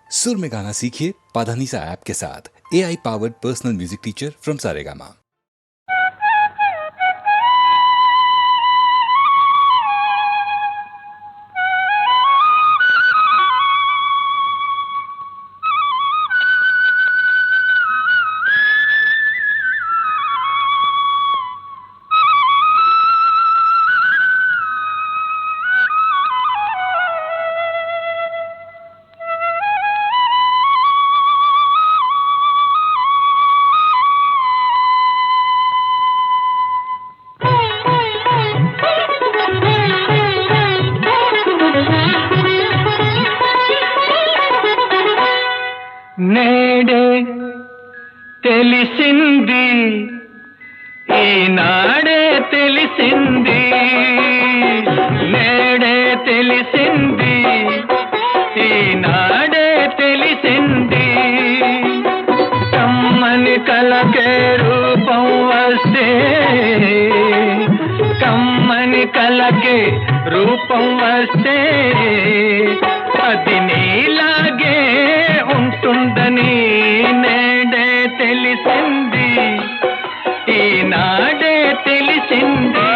सुर में गाना सीखिए पाधानीसा ऐप के साथ। AI powered personal music teacher from Saregama. నేడే తెలిసింది ఈనాడే తెలిసింది నేడే తెలిసింది ఈనాడే తెలిసింది కమ్మని కలకే రూపం వస్తే కమ్మని కలకే రూపం వస్తే అది నీలాగే ఉంటుందని నేడే తెలిసింది ఈనాడే తెలిసింది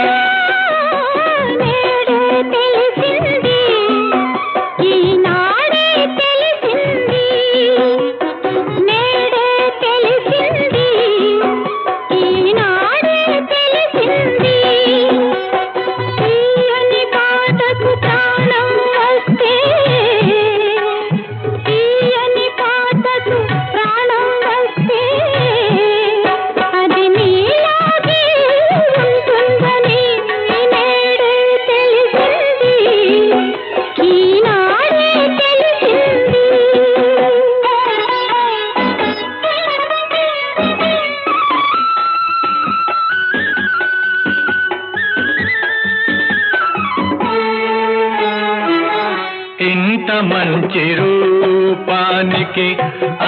ఇంత మంచి రూపానికి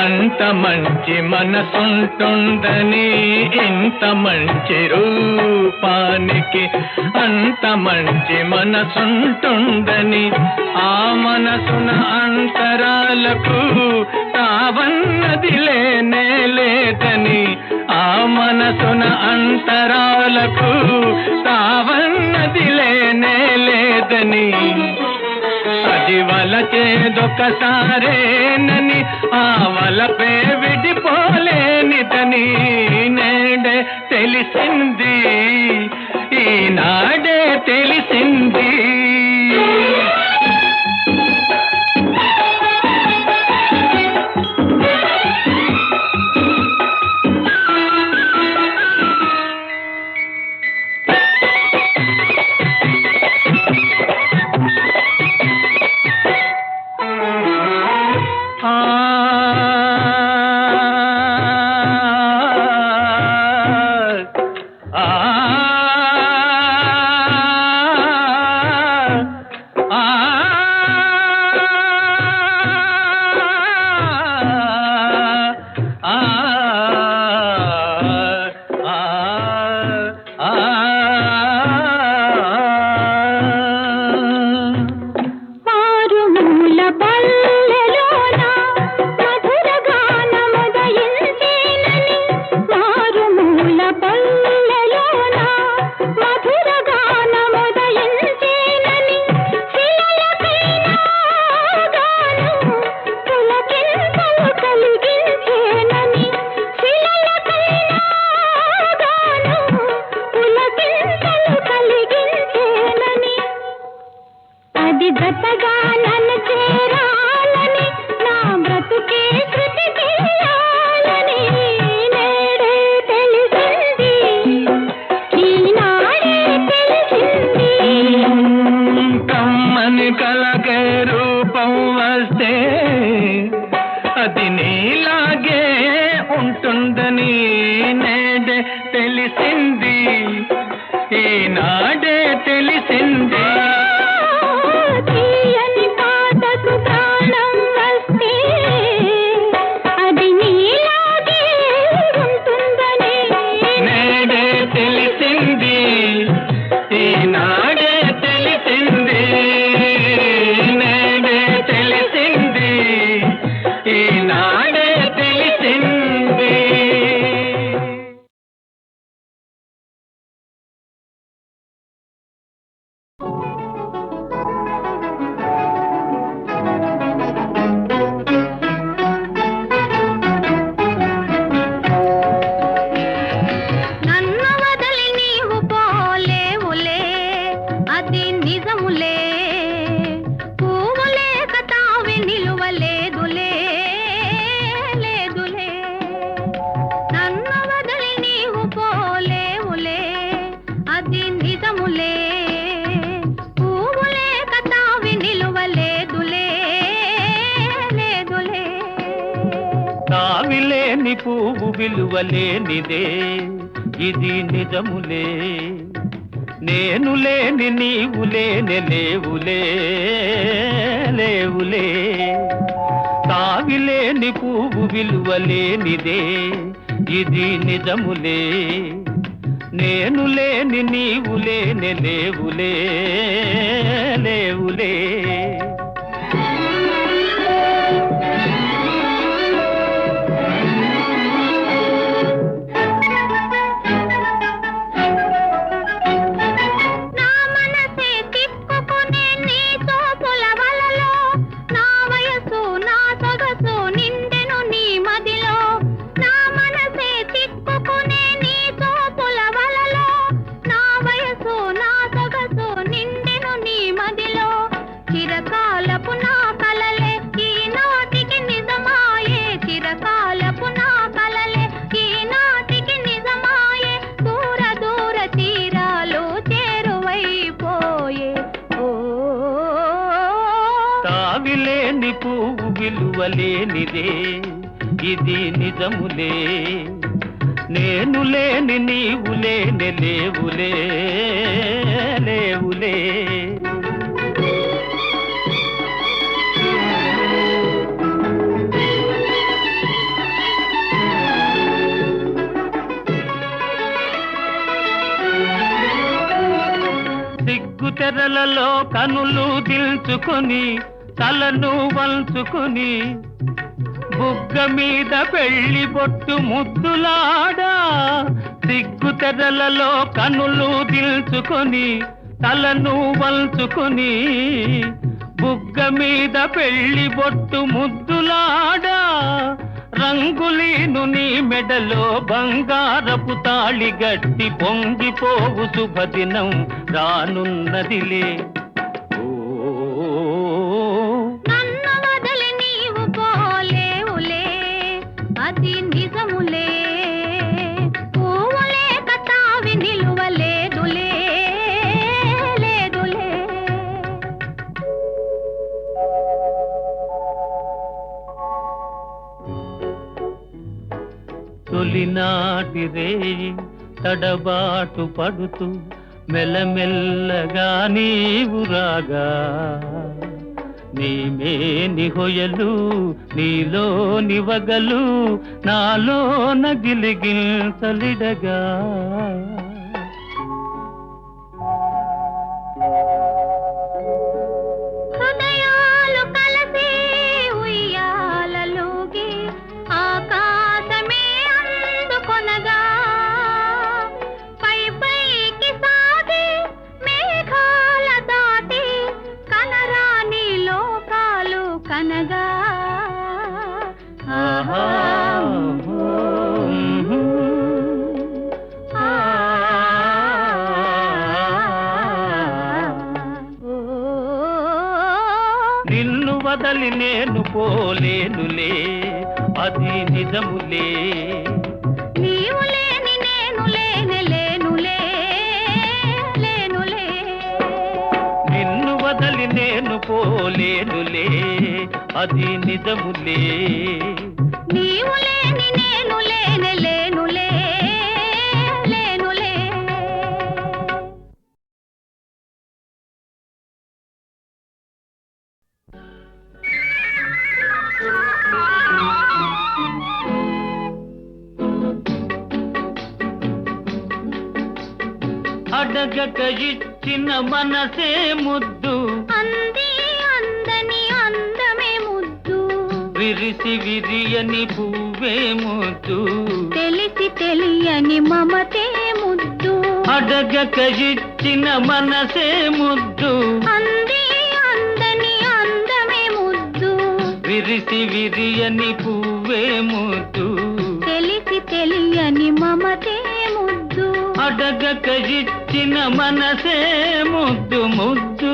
అంత మంచి మనసుంటుందని ఇంత మంచి రూపానికి అంత మంచి మనసుంటుందని ఆ మనసున అంతరాలకు తావన్నది లేనే లేదని ఆ మనసున అంతరాలకు తావన్నది లేనే లేదని అది వలచేదొకసారేనని ఆ వలపే విడిపోలేనిదని నేడే తెలిసింది ఈనాడే తెలిసింది కలకే రూపం వస్తే అది నీలాగే ఉంటుందని నేడే తెలిసింది ఈనాడే తెలిసింది నేడే తెలిసింది ఈనాడే తెలిసింది నేడే తెలిసింది ఈనాడే తెలిసింది. తావిలేని పువ్వు విలువలేనిదే ఇది నిజములే, నేను లేని నీవు లేని లేవులే లేవులే. తావిలేని పువ్వు విలువలేనిదే ఇది నిజములే, నేను లేని నీవు లేని లేవులే లేవులే. తావిలేని పువ్వు విలువలేనిదే ఇది నిజములే, నేను లేని నీవు లేని లేవులే లేవులే. సిగ్గు తెరలలో కనులు దిల్చుకొని తలను వంచుకొని బుగ్గ మీద పెళ్లి బొట్టు ముద్దులాడా. సిగ్గు తెరలలో కనులు దిల్చుకొని తలను వంచుకొని బుగ్గ మీద పెళ్లి బొట్టు ముద్దులాడా. రంగులీను నీ మెడలో బంగారపు తాళి గట్టి పొంగిపోవు శుభదినం రానున్నదిలే. తొలినాటి రేయి తడబాటు పడుతూ మెల్లమెల్లగా నీవు రాగా, నీమేని హొయలు నీలో నివగలు నాలో నగిలిగిల్సలిడగా. నిన్ను వదలి నేను పోలేనులే అది నిజములే, నీవు లేని నేను లేని లేనులే లేనులే. నిన్ను వదలి నేను పోలేనులే అది నిజములే, నీవు లేని నేను లేని లేనులే లేనులే. అడగక ఇచ్చిన మనసే ముద్దు అంది అందని అందమే ముద్దు, విరిసి విరియని పువ్వే ముద్దు, తెలిసి తెలియని మమతే ముద్దు, అడగక ఇచ్చిన మనసే ముద్దు, అంది అందని అందమే ముద్దు, విరిసి విరియని పువ్వే ముద్దు, తెలిసి తెలియని మమతే ముద్దు, అడగక ఇచ్చిన మనసే ముద్దు ముద్దు.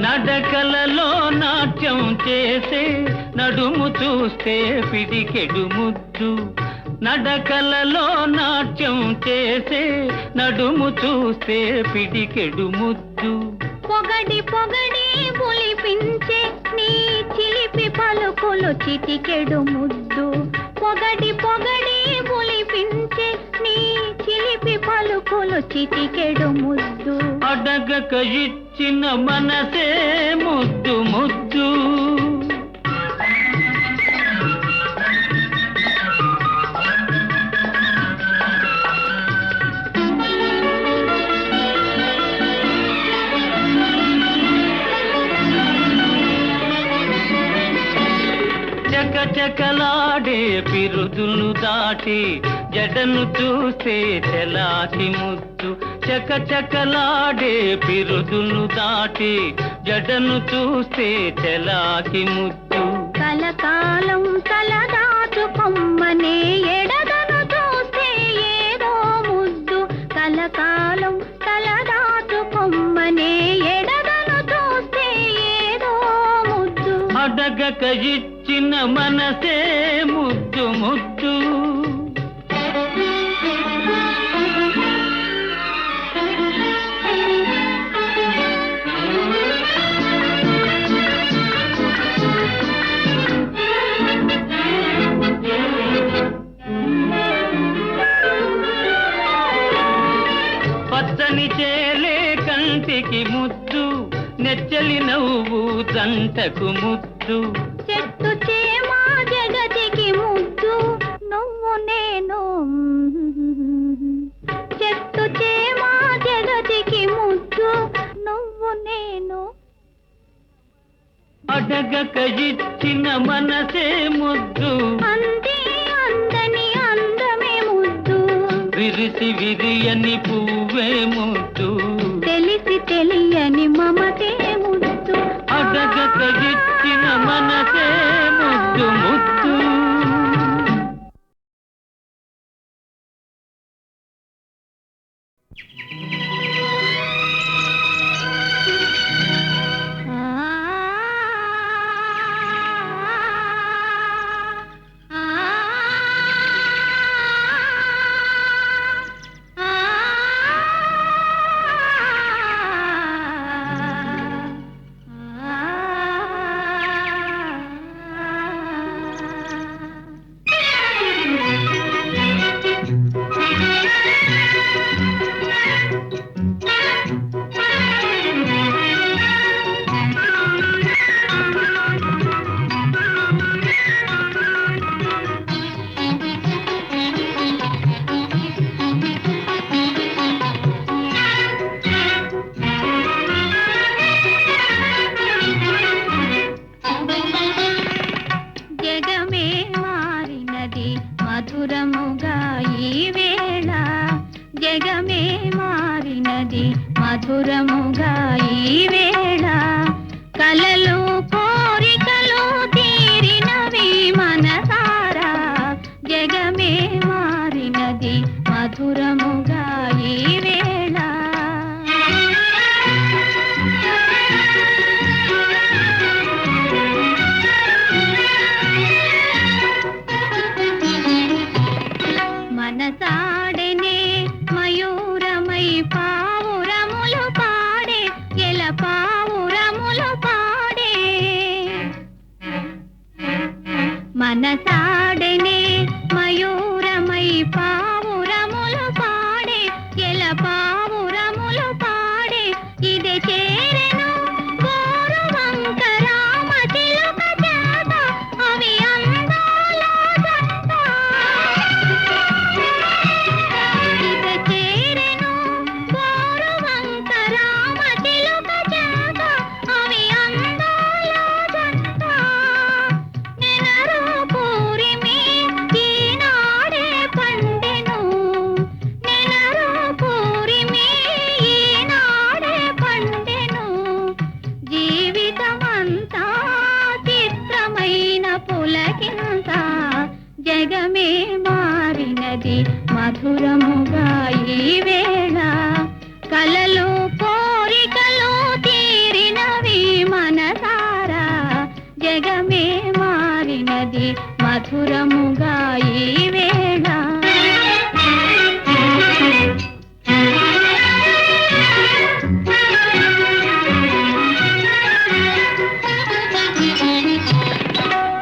నడకలలో నాట్యం చేసే నడుము చూస్తే పిడికెడు ముద్దు, నడకలలో నాట్యం చేసే నడుము చూస్తే పిడికెడు ముద్దు, పొగడి పొగడి పులిపించే నీ చిలిపి పలుకులు చిటికెడు ముద్దు, పొగడి పొగడి పులిపించే నీ చిలిపి పలుకులు చిటికెడు ముద్దు, అడగక ఇచ్చిన మనసే ముద్దు ముద్దు. చకచకలాడే పిరుదులు దాటి జడను చూస్తే చెలాకి ముద్దు, చకచకలాడే పిరుదులు దాటి జడను చూస్తే చెలాకి ముద్దు, కలకాలం తలదాచుకొమ్మనే ఎడదను చూస్తే ఏదో ముద్దు, కలకాలం తలదాచుకొమ్మనే ఎడదను చూస్తే ఏదో ముద్దు, అడగక ఇచ్చిన మనసే ముద్దు ముద్దు. పచ్చని చేలే కంటికి ముద్దు, నెచ్చలి నవ్వు జంటకు ముద్దు, చెట్టు చేమా జగతికి ముద్దు, నువ్వు నేను, చెట్టు చేమా జగతికి ముద్దు, నువ్వు నేను, అడగక ఇచ్చిన మనసే ముద్దు, అంది అందని అందమే ముద్దు, విరిసి విరియని పువ్వే ముద్దు, తెలిసి తెలియని మమతే ముద్దు, అడగక ఇచ్చిన మనసే ముద్దు ముద్దు. జగమే మారినది మధురముగా ఈ వేళ కలలు కోరికలు తీరినవి మనసారా జగమే మారినది మధురముగా ఈ వేళ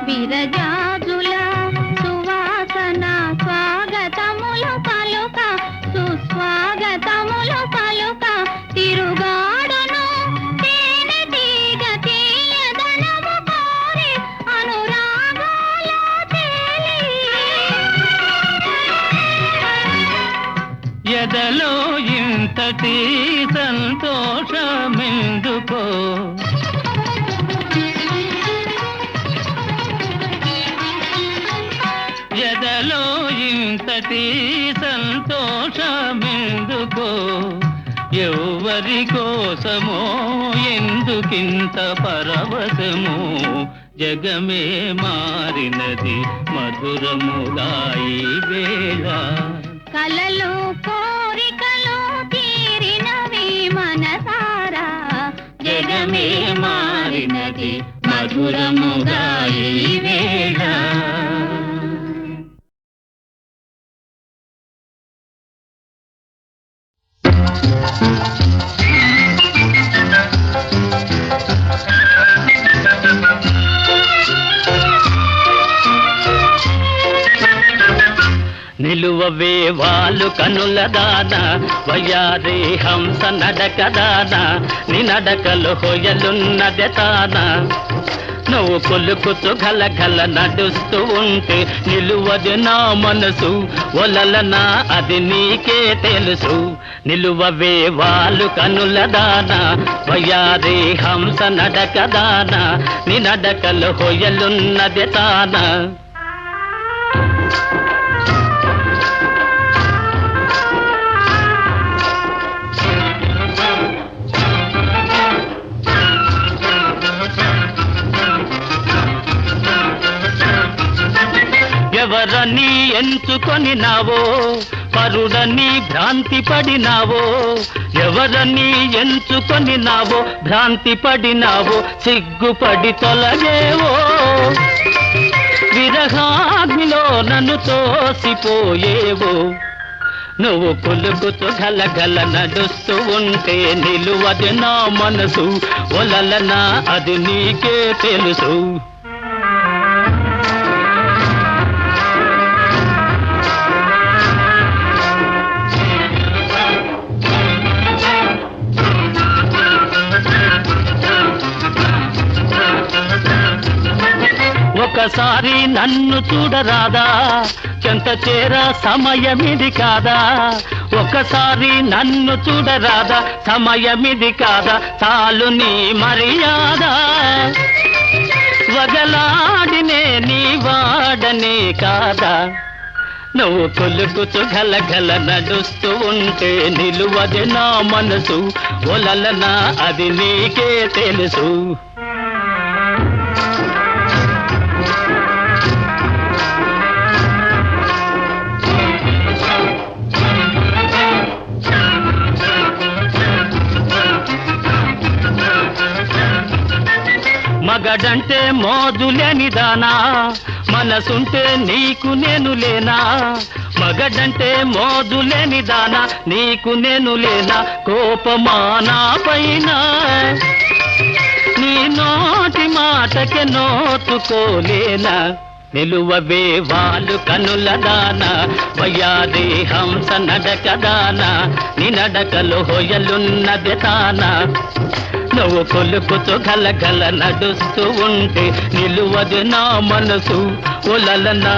విరజాజుల సువాసన స్వాగతములు పలుక సుస్వాగతములు పలుక తిరుగాడును తేనె తీగ తీయదనము కోరి అనురాగాల తేలి ఎదలో ఇంతటి సంతోషమెందుకో ఎదలో ఇంతటి సంతోషమెందుకో ఎవరి కోసమో ఎందుకింత పరవశమో జగమే మారినది మధురముగా ఈ వేళ కలలు కోరికలు తీరినవి మనసారా జగమే మారినది మధురముగా ఈ వేళ నిలువవే వాళ్ళు కనుల దాన వయారే హంస నడక దాన నీ నడకలు హొయలున్నదే తాన నువ్వు కొలుకుతూ గలగల నడుస్తూ ఉంటే నిలువది నా మనసు ఒలలనా అది నీకే తెలుసు నిలువవే వాళ్ళు కనుల దాన వయారే హంస నడక దాన నీ నడకలు హొయలున్నదే తాన ఎవరని ఎంచుకొని నావో పరుడని భ్రాంతి పడినావో ఎవరని ఎంచుకొని నావో భ్రాంతి పడినావో సిగ్గుపడి తొలగేవో విరహాగ్నిలో నన్ను తోసిపోయేవో నువ్వు కొలుకుతూ గలగల నడుస్తూ ఉంటే నిలువది నా మనసు ఒలలనా అది నీకే తెలుసు ఒకసారి నన్ను చూడరాదా చెంత చేర సమయమిది కాదా ఒకసారి నన్ను చూడరాదా సమయమిది కాదా చాలు నీ మర్యాద వగలాడినే నీ వాడనే కాదా నువ్వు కొలుకుతూ గలగల నడుస్తూ ఉంటే నిలువది నా మనసు ఒలలనా అది నీకే తెలుసు మగడంటే మోజులేని దానా మనసుంటే నీకు నేను లేనా మగడంటే మోజులేని దానా నీకు నేను లేనా కోపమానా పైన నీ నోటి మాటకే నోచుకోలేనా నిలువవే వాళ్ళు కనుల దాన వయారే హంస నడక దాన నీ నడకలో హొయలున్నది తాన నువ్వు కొలుకుతూ గలగల నడుస్తూ ఉంటే నిలువది నా మనసు ఒలలనా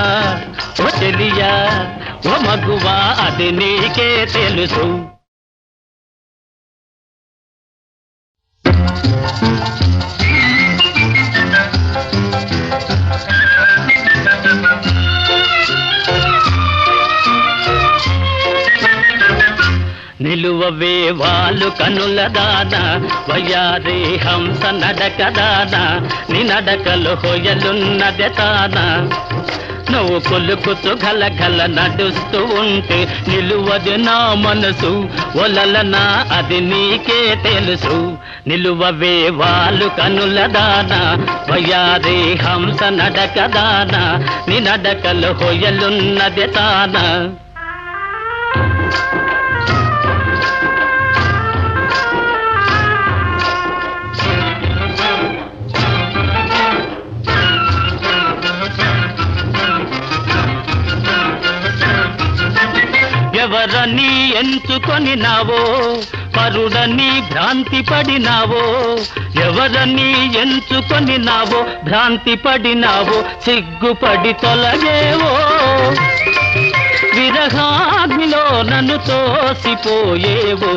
ఓ చెలియా ఓ మగువా అది నీకే తెలుసు నిలువవే వాళ్ళు కనుల దాన వయారే హంస నడక దాన నీ నడకలు హొయలున్నదే తాన నువ్వు కొలుకుతూ గలగల నడుస్తూ ఉంటే నిలువది నా మనసు ఒలలనా అది నీకే తెలుసు. నిలువవే వాళ్ళు కనుల దానా వయారి హంస నడక దానా నీ నడకలు హొయలున్నది తానా. ఎవరని ఎంచుకొని నావో పరుడని భ్రాంతి పడినావో. ఎవరని ఎంచుకొని నావో భ్రాంతి పడినావో సిగ్గుపడి తొలగేవో. విరహాగ్నిలో నన్ను తోసిపోయేవో.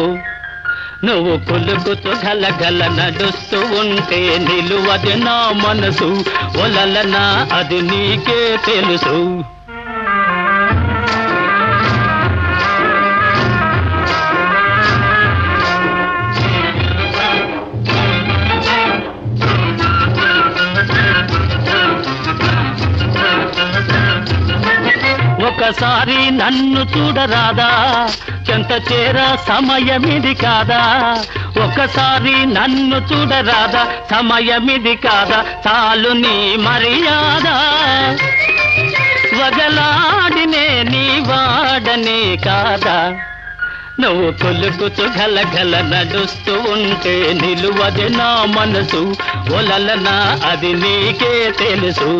నువ్వు కొలుకుతూ గలగల నడుస్తూ ఉంటే నిలువది నా మనసు ఒలలనా అది నీకే తెలుసు. ఒకసారి నన్ను చూడరాదా చెంత చేర సమయమిది కాదా. ఒకసారి నన్ను చూడరాదా సమయమిది కాదా చాలు నీ మర్యాద. వగలాడినే నీ వాడనే కాదా. నువ్వు కొలుకుతూ గలగల నడుస్తూ ఉంటే నిలువది నా మనసు ఒలలనా అది నీకే తెలుసు.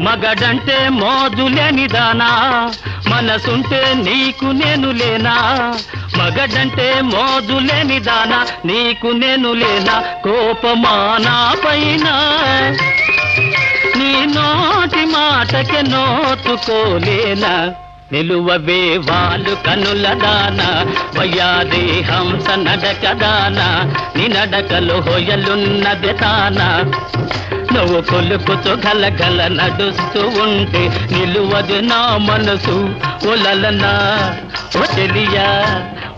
మగడంటే మోజులేని దానా మనసుంటే నీకు నేను లేనా. మగడంటే మోజులేని దానా నీకు నేను లేనా. కోపమానా పైన నీ నోటి మాటకే నోచుకోలేనా. నిలువవే వాళ్ళు కనుల దానా వయారి హంస నడక దానా నీ నడకలు హొయలున్నది తానా. నువ్వు కొలుకుతూ గలగల నడుస్తూ ఉంటే నిలువది నా మనసు ఒలలనా ఓ చెలియా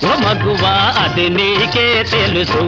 ఓ మగువా అది నీకే తెలుసు.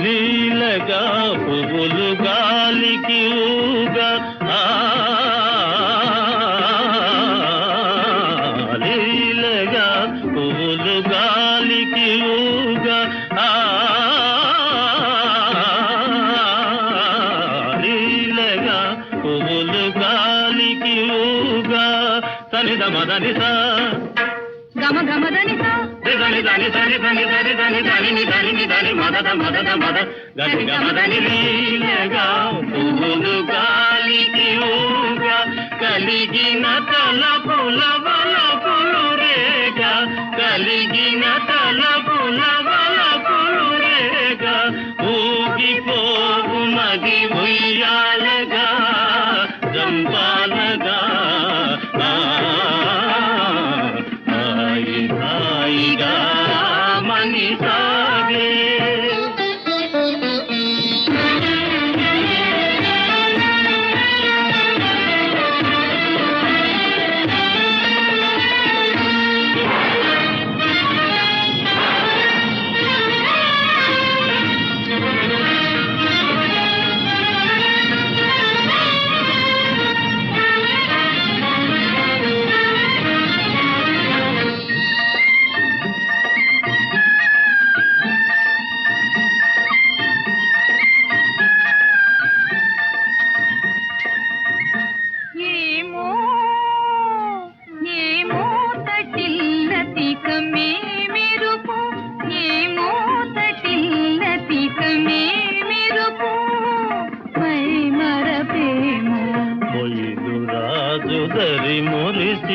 లీలగా పువ్వులు గాలికి ఊగా లీలగా పువ్వులు గాలికి ఊగా లీలగా పువ్వులు గాలికి ఊగా సనిద మదనిస గమ గమ దనిసా దని దని దని దని దని దని దని దని దని మదద మదద మద గని గమదని లీలగా పువ్వులు గాలికి ఊగా కలిగిన తలపుల వలపులు రేగా కలిగిన తలపుల వలపులు రేగా ఊగిపోవు మది ఉయ్యాలగా జంపాలగా హాయిగా మని సాగే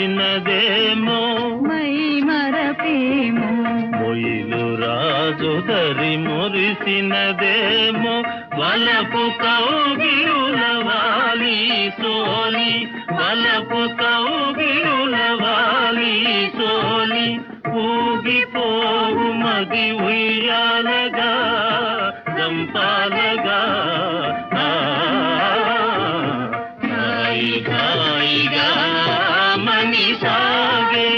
మురిసినదేమో మై మరపేమో మొయిలు రాజుదరి మురిసినదేమో వలపు కౌగిరులవాలి సోలి వలపు కౌగిరులవాలి సోలి ఊగిపోవు మది ఉయ్యాలగా జంపాలగా హాయిగా మని సాగే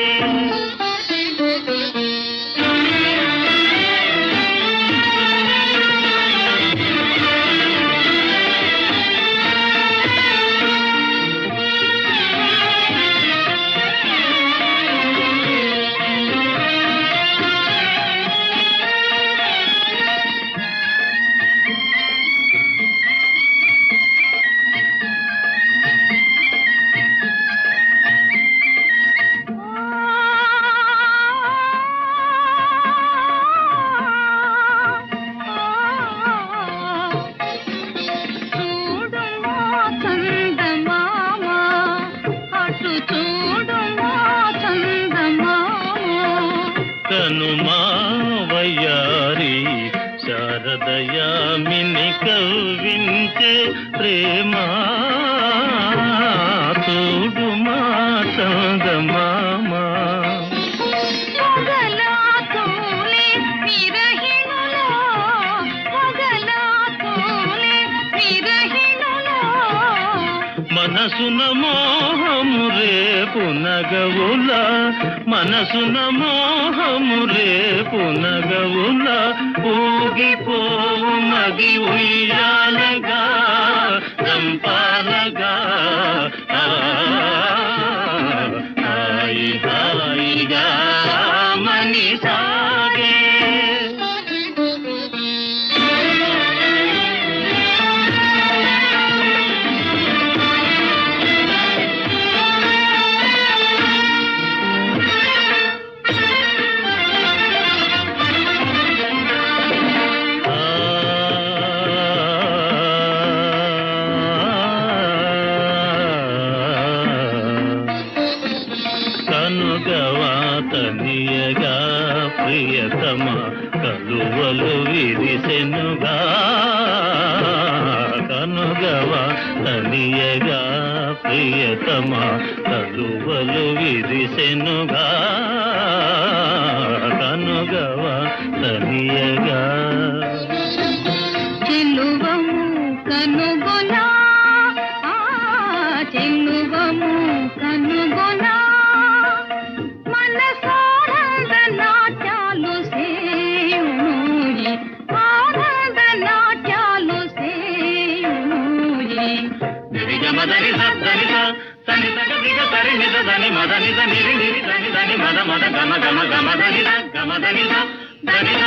వయ్యారి శారదయామిని కవ్వించే ప్రేమ చూడుమా చందమామ మనసున మోహము రేపు నగవుల మనసున మోహము రేపు నగవుల ఊగిపోవు మది ఉయ్యాలగా రంపాలగా హాయిగా మని సాగే కనుగవాతనియగా ప్రియతమ కలువలు విరిసెనుగా కనుగవాతనియగా ప్రియతమ కలువలు విరిసెనుగా కనుగవాతనియగా చెలువము కనుగొనా చెలువము కనుగొనా మనసానంద నాట్యాలు సేయునుయి ఆనంద నాట్యాలు సేయునుయి నిరిగమదని సద్దనిద సనిద గదిగ సరినిద దని మదనిద నిరి నిరి దని దని మద మద గమ గమ గమదనిద గమదనిద దనిద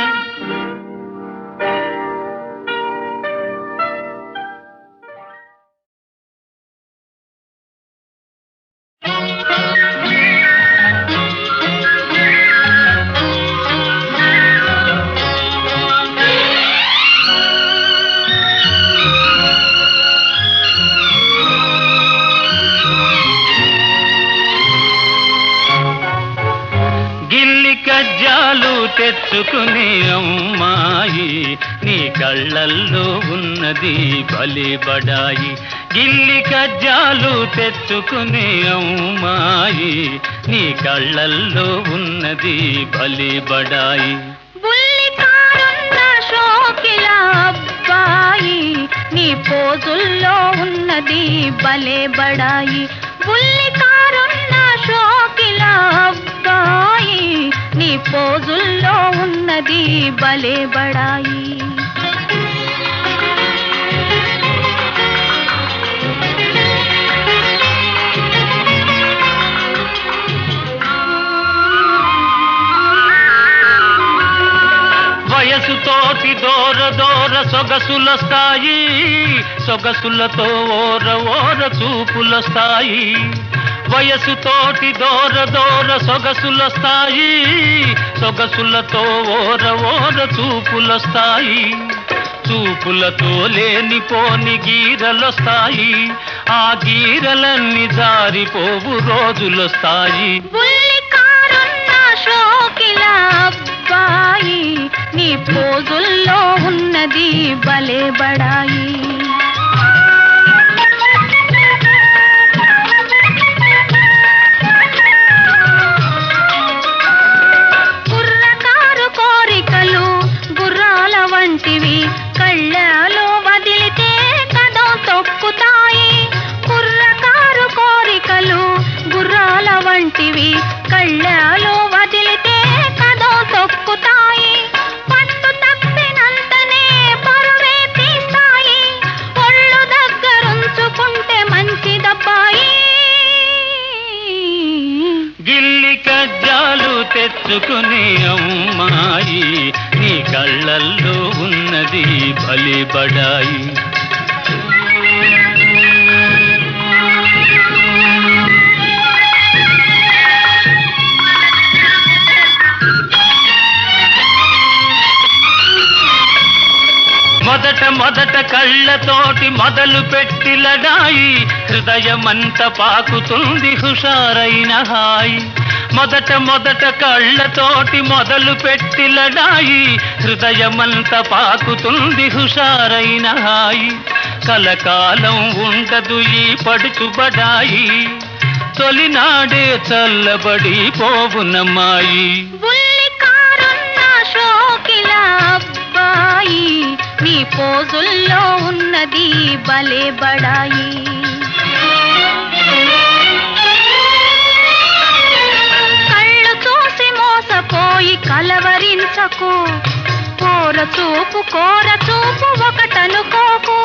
కజ్జాలు తెచ్చుకునే అమ్మాయి నీ కళ్ళల్లో ఉన్నది బలి బడాయి గిల్లి కజ్జాలు తెచ్చుకునే అమ్మాయి నీ కళ్ళల్లో ఉన్నది బలి బడాయి బుల్లికారున్న షోకిల అబ్బాయి నీ పోజుల్లో ఉన్నది భలే బడాయి బుల్లికారున్న షోకిల అబ్బాయి నీ పోజుల్లో ఉన్నది భలే బడాయి వయసుతోటి దూర దూర సొగసులొస్తాయి సొగసులతో ఓర ఓర చూపులొస్తాయి వయసుతోటి దూర దూర సొగసులొస్తాయి సొగసులతో ఓర ఓర చూపులొస్తాయి చూపులతో లేనిపోని గీరలొస్తాయి, ఆ గీరలన్నీ జారిపోవు రోజులొస్తాయి. బుల్లి కారున్న షోకిల అబ్బాయి, నీ పోజుల్లో ఉన్నది భలే బడాయి. కుర్రకారు కోరికలు గుర్రాల వంటివి, కళ్ళలో వదిలితే కదం తొక్కుతాయి. కుర్రకారు కోరికలు గుర్రాల వంటివి, కళ్ళలో వదిలితే కదం తొక్కుతాయి. పట్టు తప్పినంతనే పరువే తీస్తాయి, ఒళ్ళు దగ్గరుంచుకుంటే మంచిదబ్బాయి. గిల్లి కజ్జాలు తెచ్చుకునే అమ్మాయి, నీ కళ్ళల్లో ఉన్నది భలే బడాయి. మొదట కళ్ళతోటి మొదలు పెట్టి లడాయి, హృదయమంత పాకుతుంది హుషారైన హాయి. మొదట కళ్ళతోటి మొదలు పెట్టి లడాయి, హృదయమంత పాకుతుంది హుషారైన హాయి. కలకాలం ఉండదు ఈ పడుచుబడాయి, తొలినాడే చల్లబడి పోవునమ్మాయి. బుల్లి కారున్న షోకిల అబ్బాయి, నీ పోజుల్లో ఉన్నది భలే బడాయి. కళ్ళు చూసి మోసపోయి కలవరించకు, కోర చూపు ఒకటనుకోకు.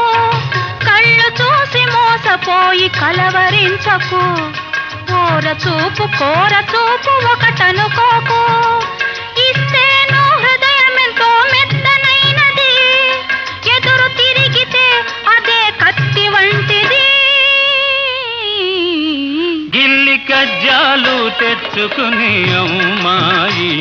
కళ్ళు చూసి మోసపోయి కలవరించకు, కోర చూపు ఒకటనుకోకు. ఇస్తేను హృదయమెంతో మెత్తనైనది, ఎదురు తిరిగితే అదే కత్తి వంటిది. గిల్లి కజ్జాలు తెచ్చుకునే అమ్మాయి,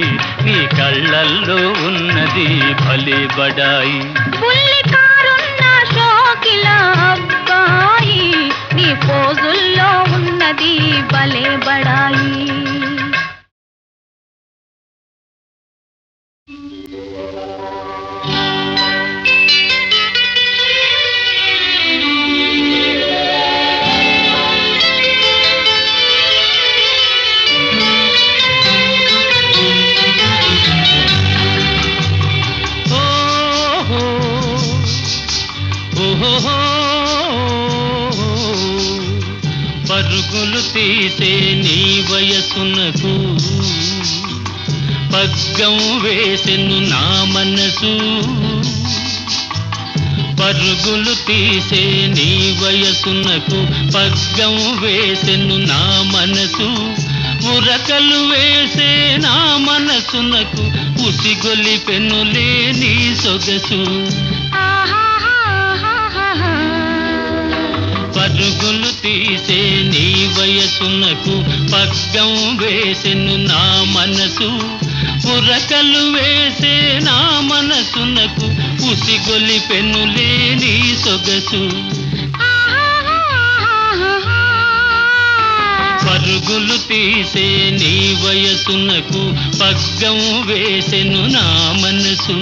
నీ కళ్ళల్లో ఉన్నది భలే బడాయి. బుల్లి కారున్న షోకిల అబ్బాయి, నీ పోజుల్లో ఉన్నది భలే బడాయి. పరుగులు తీసే నీ వయసునకు పగ్గం వేసెను నా మనసు. పరుగులు తీసే నీ వయసునకు పగ్గం వేసెను నా మనసు. ఉరకలు వేసే నా మనసునకు ఉసిగొలిపెనులే నీ సొగసు. పరుగులు తీసే నీ వయసునకు పగ్గం వేసెను నా మనసు. ఉరకలు వేసే నా మనసునకు ఉసిగొలిపెనులే నీ సొగసు. పరుగులు తీసే నీ వయసునకు పగ్గం వేసెను నా మనసు.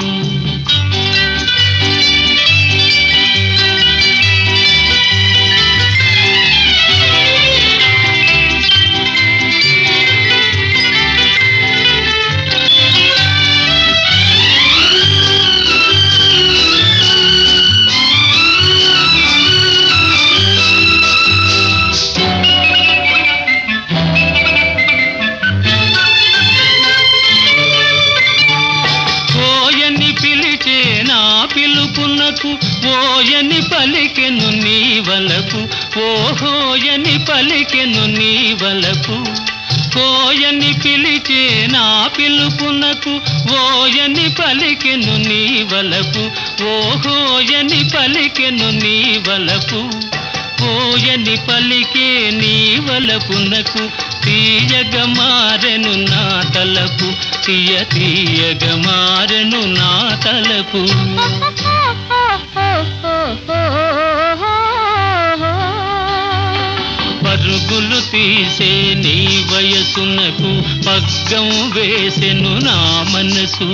పిలుపునకు ఓయని పలికెను నీ వలపు. ఓహోయని పలికెను నీ వలపు. కోయని పిలిచే నా పిలుపునకు ఓయని పలికెను నీ వలపు. ఓహోయని పలికెను నీ వలపు. ఓయని పలికే నీ వలపునకు తీయగ మారెను నా తలపు. తీయగ మారెను నా తలపు. తీసే నీ వయసునకు పగ్గం వేసెను నా మనసు.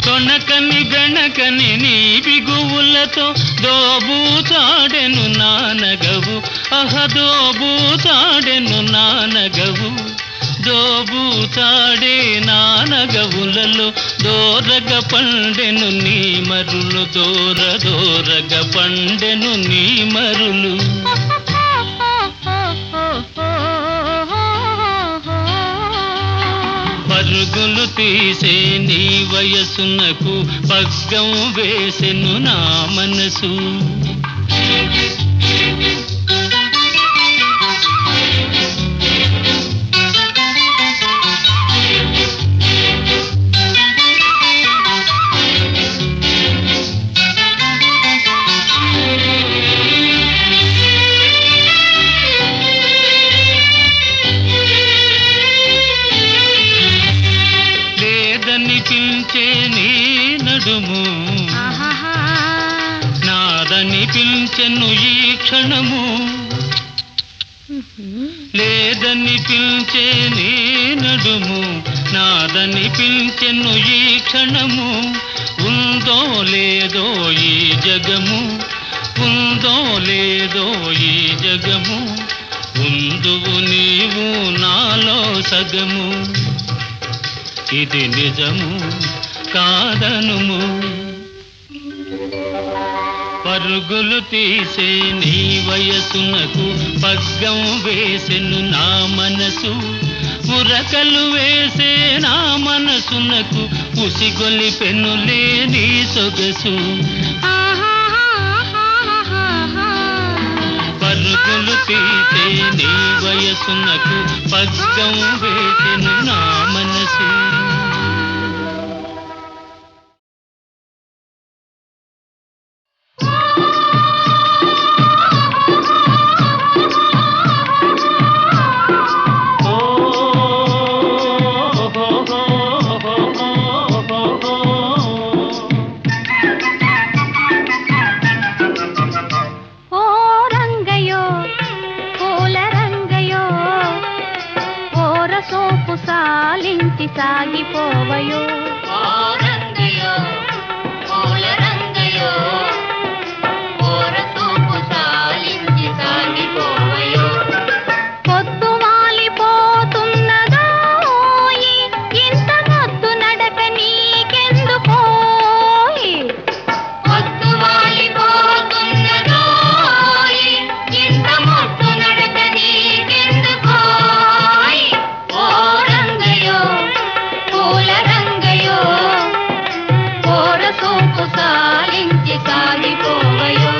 కొనకని గణకని నీ బిగువులతో దోబూచాడెను నానగవు, దోబూచాడెను నానగవు. దోబూచాడే నానగవులలో దోరగ పండెను నీ మరులు, దోరగ పండెను నీ మరులు. పరుగులు తీసే నీ వయసునకు పగ్గం వేసెను నా మనసు. పిలిచే నీ నడుము నాదని పిలిచెను ఈ క్షణము, లేదని పిలిచే నీ నడుము నాదని పిలిచెను ఈ క్షణము. ఉందో లేదో ఈ జగము, ఉందో లేదో ఈ జగము, ఉందువు నీవు నాలో సగము. ఇది నిజము కాదనుము. పరుగులు తీసే నీ వయసునకు పగ్గం వేసెను నా మనసు. ఉరకలు వేసే నా మనసునకు ఉసిగొలిపెనులే నీ సొగసు. పరుగులు తీసే నీ వయసునకు పగ్గం వేసెను నా మనసు. సాగిపోవయో రంగయో పూల రంగయో ఓరసూపు సాలించి సాగిపోవయో. పొద్దు వాలిపోతున్నదో ఇంత మొద్దు నడక నీకెందుకోయి. పొద్దు వాలిపోతున్నదో ఇంత మొద్దు నడక నీకెందుకోయి. ఓ రంగయో పూల రంగయో ఓరసూపు సాలించి సాగిపోవయో.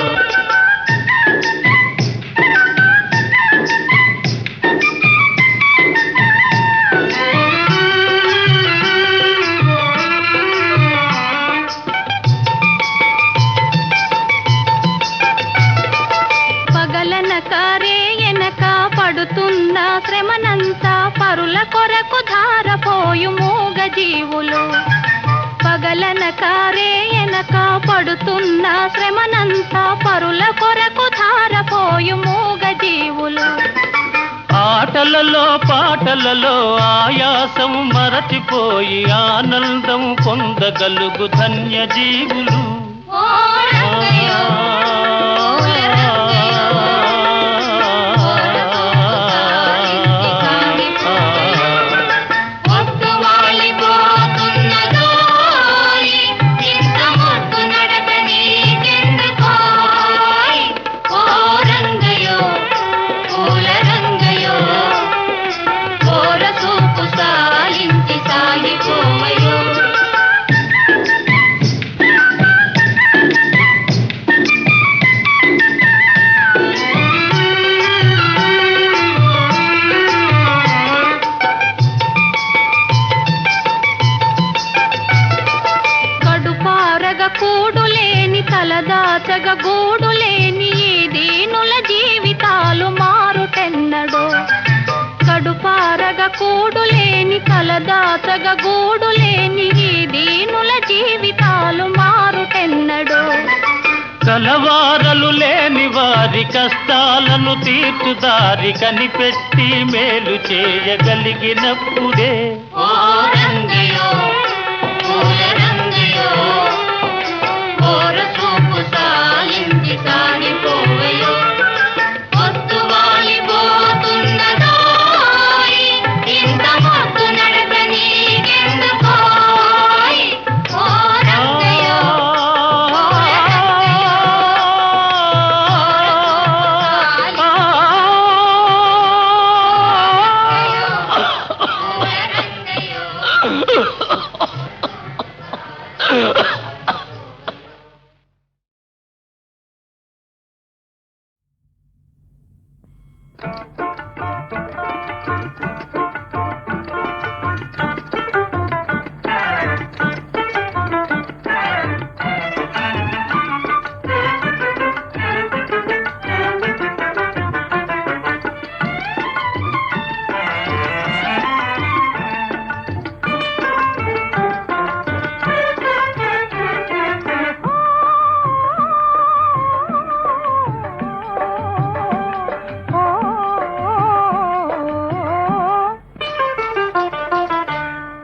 పగలనక రేయనక పడుతున్న శ్రమనంతా పరుల కొరకు ధారపోయు మూగ జీవులు. పగలనక రేయనక పడుతున్న శ్రమనంతా పరుల కొరకు ధారపోయు మూగ జీవులు. ఆటలలో పాటలలో ఆయాసం మరచిపోయి ఆనందం పొందగలుగు ధన్య జీవులు. ఓ రంగయో పూల రంగయో పొద్దు వాలిపోతున్నదో ఇంత మొద్దు నడక నీకెందుకోయ్. ఓ రంగయో పూల రంగయో ఓరసూపు సాలించి సాగిపోవయో. కలదాచగ గూడు లేని ఈ దీనుల జీవితాలు మారుటెన్నడో కడుపారగ కూడు లేని కలదాచగ గూడు లేని ఈ దీనుల జీవితాలు మారుటెన్నడో కలవారలు లేని వారి కష్టాలను తీర్చుదారి కనిపెట్టి మేలు చేయగలిగినప్పుడే ఓ రంగయో పూల రంగయో ఓర చూపు సాలించి సాగిపోవయో పొత్తు వాలిపోతున్నదోయ్ ఇంత మొత్తు నడక నీకెందుకోయ్ ఓ రంగయో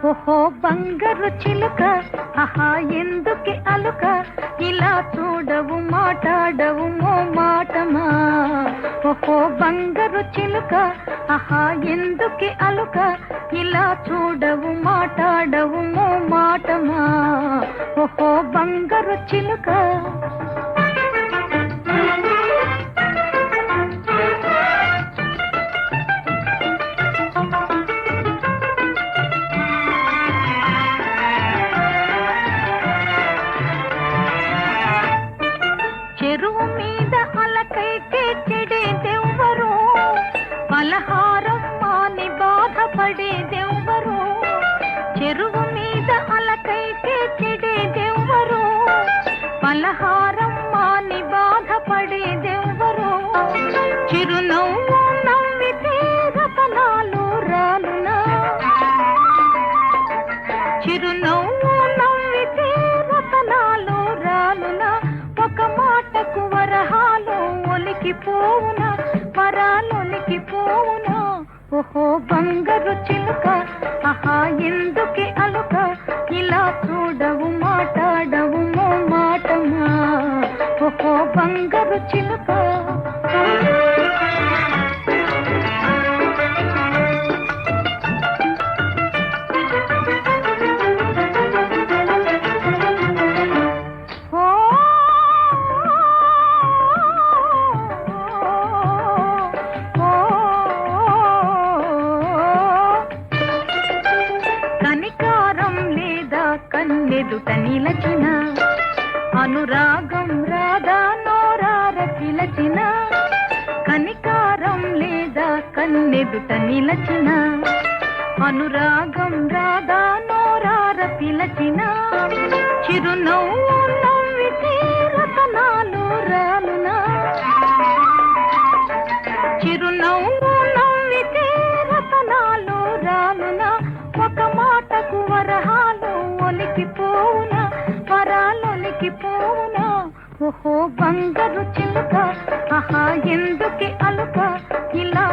ఓహో బంగారు చిలుక ఆహా ఎందుకే అలుక ఇలా చూడవు మాట్లాడవు మో మాటమా ఓహో బంగారు చిలుక ఆహా ఎందుకే అలుక ఇలా చూడవు మాట్లాడవు మో మాటమా ఓహో బంగారు చిలుక చెరువు మీద అలకైతే చెడేదెవ్వరు పలహారం మాని బాధపడేదెవ్వరు చెరువు మీద అలకైతే చెడేదెవ్వరు పలహారం మాని బాధపడేదెవ్వరు చిరునవ్వు నవ్వితే రతనాలు రాలునా చిరునవ్వు నవ్వితే రతనాలు రాలునా ఒక మాటకు వరహాలు ఒలికిపోవునా వరాలొలికిపోవునా ఓహో బంగారు చిలుక ఆహా ఎందుకే అలుక ఇలా చూడవు మాట్లాడవు మో మాటమా ఓహో బంగారు చిలుక కన్నెదుట నిలచిన అనురాగం రాధా నోరార పిలచిన కనికారం లేదా కన్నెదుట నిలచిన అనురాగం రాధా నోరార పిలచిన చిరునవ్వు నవ్వితే రతనాలు రాలునా చిరునవ్వు నవ్వితే రతనాలు రాలునా ఒక మాటకు వరహాలు ఒలికిపోవునా వరాలొలికిపోవునా ఓహో బంగారు చిలుక ఆహా ఎందుకే అలుక ఇలా